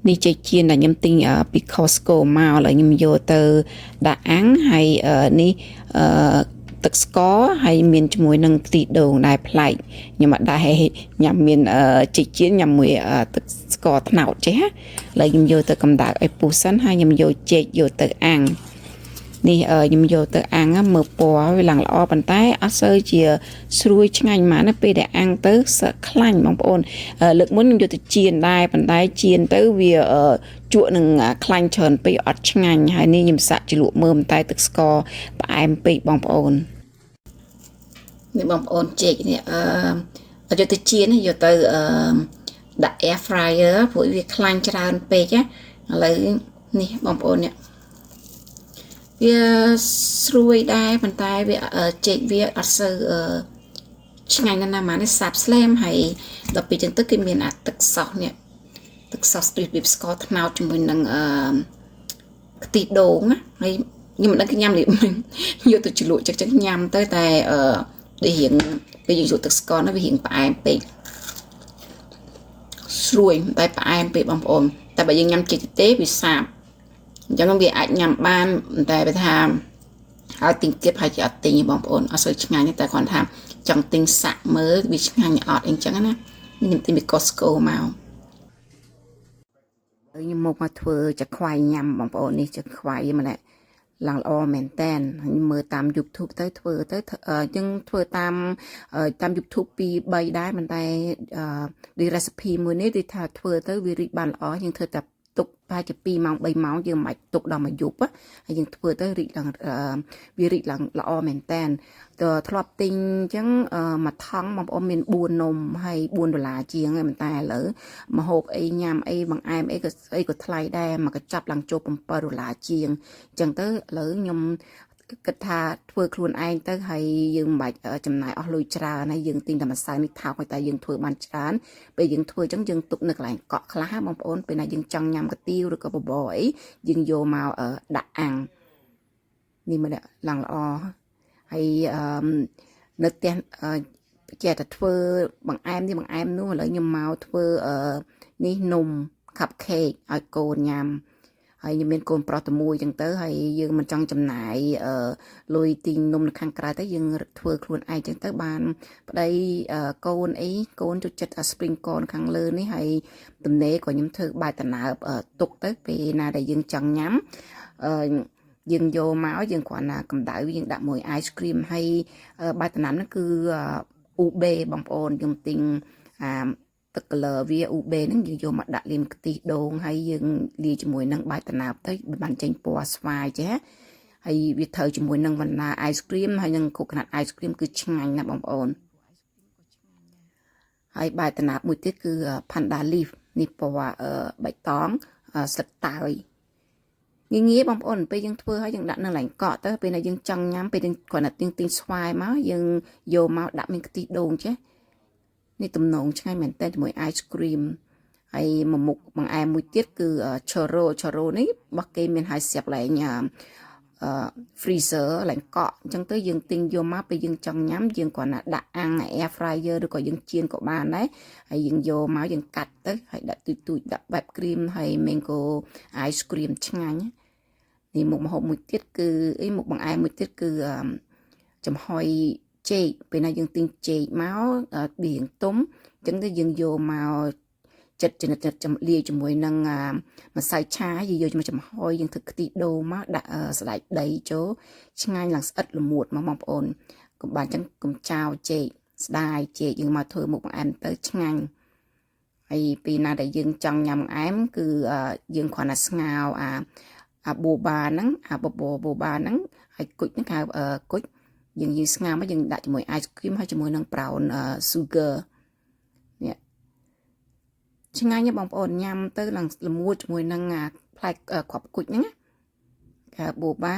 នេះចេកជៀនដែលខ្ញុំទិញពី Costco មកហើយខ្ញុំយកទៅដាក់អាំងហើយនេះទឹកស្ករហើយមានជាមួយនឹងខ្ទិះដូងដែលប្លែកខ្ញុំអត់ដែរញ៉ាំមានចេកជៀនញ៉ាំមួយទឹកស្ករត្នោតចេះឥឡូវខ្ញុំយកទៅកម្ដៅឲ្យពុះសិនហើយខ្ញុំយកចេកយកទៅអាំងនេះខ្ញុំយកទៅអាំងមើលពណ៌វាឡើងល្អប៉ុន្តែអត់សូវជាស្រួយឆ្ងាញ់ហ្មងណាពេលដែលអាំងទៅសឹកខ្លាញ់បងប្អូនលើកមុនខ្ញុំយកទៅចៀនដែរប៉ុន្តែចៀនទៅវាជក់នឹងខ្លាញ់ច្រើនពេកអត់ឆ្ងាញ់ហើយនេះខ្ញុំសាក់ជ្រលក់មើលតែទឹកស្ករផ្អែមពេកបងប្អូននេះបងប្អូនចេកនេះយកទៅចៀនយកទៅដាក់ air fryer ព្រោះវាខ្លាញ់ច្រើនពេកឥឡូវនេះបងប្អូននេះវាស្រួយដែរប៉ុន្តែវាចេកវាអត់សូវឆ្ងាញ់ណាស់ម៉ានេះសាបស្លែមហើយដល់ពេលចឹងទៅគេមានទឹកសោសនេះទឹកសោសវាស្ករត្នោតជាមួយនឹងខ្ទិះដូងហើយខ្ញុំមិនដឹងគេញ៉ាំនេះយកទៅជ្រលក់ចឹងញ៉ាំទៅតែដូចរៀងពេលយើងយកទឹកស្ករនោះវារៀងផ្អែមពេកស្រួយតែផ្អែមពេកបងប្អូនតែបើយើងញ៉ាំចេកទេវាសាបអញ្ចឹងវាអាចញ៉ាំបានតែបើថាហើយទិញគៀបហើយជាអត់ទិញបងប្អូនអត់សូវឆ្ងាញ់ទេតែគាត់ថាចង់ទិញសាក់មើលវាឆ្ងាញ់អត់អីចឹងណាខ្ញុំទិញពី Costco មកខ្ញុំមកធ្វើចាខ្វាយញ៉ាំបងប្អូននេះចាខ្វាយម្នាក់ឡើងល្អមែនតែនខ្ញុំមើលតាម YouTube ទៅធ្វើទៅយើងធ្វើតាម YouTube 2 3ដែរប៉ុន្តែដូច recipe មួយនេះដូចថាធ្វើទៅវារីកបានល្អយើងធ្វើតែទុកប្រហែលជា2ម៉ោង3ម៉ោងយើងមិនបាច់ទុកដល់មួយយប់ហើយយើងធ្វើទៅរីកឡើងវារីកឡើងល្អមែនតែនធ្លាប់ទិញអញ្ចឹងមួយថង់បងប្អូនមាន4នំហើយ$4ជាងហើយប៉ុន្តែឥឡូវម្ហូបអីញ៉ាំអីបង្អែមអីក៏ថ្លៃដែរមកកញ្ចប់ឡើងចូល$7ជាងអញ្ចឹងទៅឥឡូវខ្ញុំគិតថាធ្វើខ្លួនឯងទៅហើយយើងមិនបាច់ចំណាយអស់លុយច្រើនហើយយើងទិញតែម្សៅនេះថោកឲ្យតែយើងធ្វើបានច្រើនពេលយើងធ្វើអញ្ចឹងយើងទុកនៅកន្លែងកក់ខ្លះបងប្អូនពេលណាយើងចង់ញ៉ាំកាទៀវឬក៏បបរអីយើងយកមកដាក់អាំងនេះមកឡើងល្អហើយនៅផ្ទះចេះតែធ្វើបង្អែមនេះបង្អែមនោះឥឡូវខ្ញុំមកធ្វើនេះនំ cupcake ឲ្យកូនញ៉ាំហើយខ្ញុំមានកូនប្រុសតែមួយចឹងទៅហើយយើងមិនចង់ចំណាយលុយទិញនំនៅខាងក្រៅទៅយើងធ្វើខ្លួនឯងចឹងទៅបានប្តីកូនអីកូនចូលចិត្ត spring corn ខាងលើនេះហើយទំនេរក៏ខ្ញុំធ្វើបាយតំណើបទុកទៅពេលណាដែលយើងចង់ញ៉ាំយើងយកមកយើងគ្រាន់តែកម្ដៅយើងដាក់មួយ ice cream ហើយបាយតំណាំហ្នឹងគឺអ៊ូបេបងប្អូនខ្ញុំទិញទឹក color វាអ៊ូបេហ្នឹងយើងយកមកដាក់លាយខ្ទិះដូងហើយយើងលាយជាមួយនឹងបាយតំណាបទៅបានចេញពណ៌ស្វាយចេះហើយវាត្រូវជាមួយនឹងវ៉ានីឡា ice cream ហើយនឹង coconut ice cream គឺឆ្ងាញ់ណាស់បងប្អូនហើយបាយតំណាបមួយទៀតគឺ panda leaf នេះពណ៌បៃតងស្លឹកតើយងាយបងប្អូនពេលយើងធ្វើហើយយើងដាក់នៅកន្លែងកក់ទៅពេលណាយើងចង់ញ៉ាំពេលយើងគ្រាន់តែទិញស្វាយមកយើងយកមកដាក់មានខ្ទិះដូងចេះនេះទំនងឆ្ងាញ់មែនតើជាមួយ ice cream ហើយមួយមុខបង្អែមមួយទៀតគឺ churro នេះរបស់គេមានហើយស្រាប់ឡើងfreezer ឡើងកក់អញ្ចឹងទៅយើងទិញយកមកពេលយើងចង់ញ៉ាំយើងគ្រាន់តែដាក់អាំង air fryer ឬក៏យើងចៀនក៏បានដែរហើយយើងយកមកយើងកាត់ទៅហើយដាក់ទូចដាក់បែប cream ហើយ mango ice cream ឆ្ងាញ់នេះមុខម្ហូបមួយទៀតគឺមុខបង្អែមមួយទៀតគឺចំហុយចេកពេលណាយើងទិញចេកមករៀងទុំអញ្ចឹងទៅយើងយកមកចិត្តចនិតចំលាយជាមួយនឹងម្សៅឆាយើងយកមកចំហុយយើងធ្វើខ្ទិះដូងមកដាក់ស្លាយដីចូលឆ្ងាញ់ឡើងស្អិតល្មួតមកបងប្អូនកុំបានអញ្ចឹងកុំចោលចេកស្ដាយចេកយើងមកធ្វើមុខបង្អែមទៅឆ្ងាញ់ហើយពេលណាដែលយើងចង់ញ៉ាំបង្អែមគឺយើងគ្រាន់តែស្ងោរអាបូបាហ្នឹងបបរបូបាហ្នឹងហើយគុជហ្នឹងហៅគុជយើងស្ងោរមកយើងដាក់ជាមួយ ice cream ហើយជាមួយនឹង brown sugar នេះឆ្ងាញ់ណាស់បងប្អូនញ៉ាំទៅឡើងល្មួតជាមួយនឹងផ្លែគ្រាប់គុជហ្នឹងណាបូបា